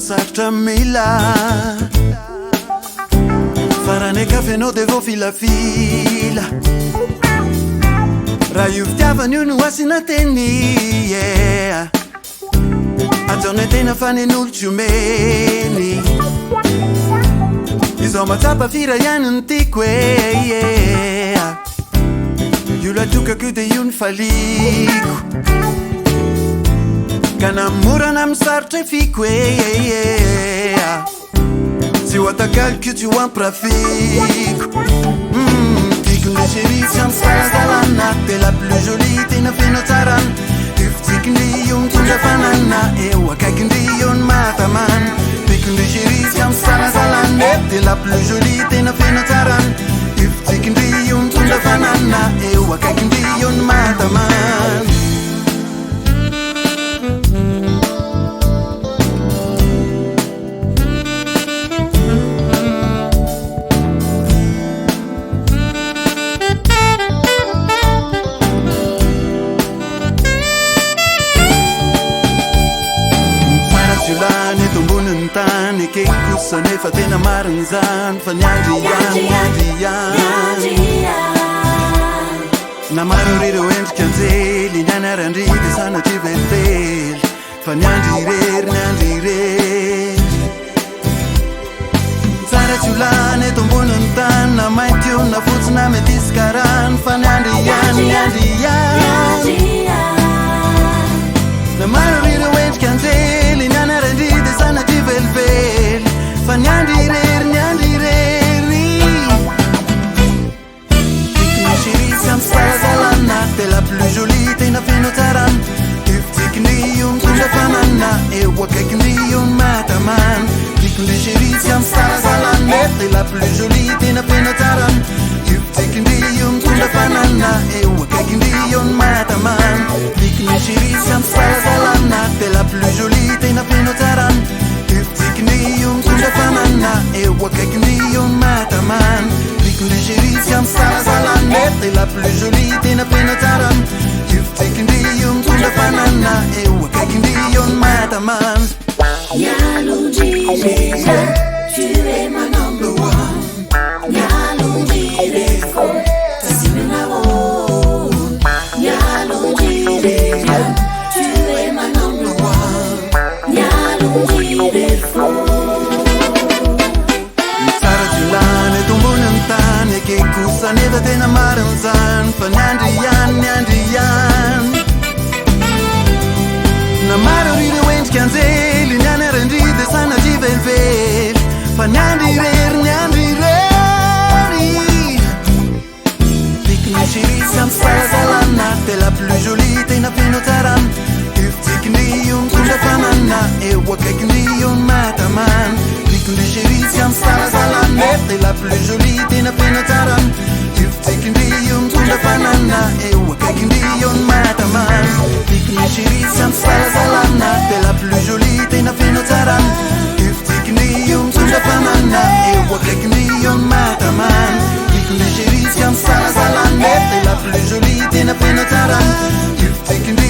Sartra mila farane cafe no devo fila fila Raha io fitiavany io no asina teny yeah. Ataony tena fanen'olotry omeny Izao matsapa fira ihany ny tiako yeah. Io latokako de io ny faliko Ka namorana misarotra fiko yeah. Tsy ho atakaliko tsy ho amprafiko Tiako le chérie tsy am'sarazalana De la plus jolie tena feno tsarana Io fitsikindry io mitondra fanana Eo akaikindry io ny matamana Tiako le chérie tsy am'sarazalana De la plus jolie tena feno tsarana Io fitsikindry io mitondra fanana Eo akaikindry io ny matamana Ke kosa nefa tena marina izany fa niandry ihany Na maro ireo endrika anjely nianarandry de sanatry velively Fa niandry irery Tsara tsy ho lany eto amboniny tany Na mainty io na fotsy na mety isy karany Fa niandry ihany Na maro ireo endrika anjely nianarandry de sanatry velively Fa niandry irery Tikony chérie tsy am'sarazalana De la plus jolie tena feno tsarana Io fitsikindry io mitondra fanana Eo akaikindry io ny matamana Tikony chérie tsy am'sarazalana De la plus jolie tena feno tsarana Io fitsikindry io mitondra fanana Eo akaikindry io ny matamana Tikony chérie tsy am'sarazalana De la plus jolie tena feno tsarana Io fitsikindry io mitondra fanana Eo akaikindry io ny matamana Tikony chérie tsy am'sarazalana De la plus jolie tena feno tsarana Io fitsikindry io mitondra fanana Eo akaikindry io ny matamana Nyalondrireko, tu es ma number one Nyalondrireko, tasimena Nyalondrireko, tu es ma number one Nyalondrireko Tsara julane tomboniny tany Ke kosa nefa tena marina izany Fa niandry ihany Na maro ireo endrika anjely nianarandry de sanatry velively Fa niandry irery Tikony chérie tsy am'sarazalana De la plus jolie tena feno tsarana Io fitsikindry io mitondra fanana Eo akaikindry io ny matamana Tikony chérie tsy am'sarazalana De la plus jolie tena feno tsarana Io fitsikindry io mitondra fanana Eo akaikindry io ny matamana Tikony chérie tsy am'sarazalana De la plus jolie tena feno tsarana Io fitsikindry io mitondra fanana Eo akaikindry io ny matamana Tikony chérie tsy am'sarazalana De la plus jolie tena feno tsarana Io fitsikindry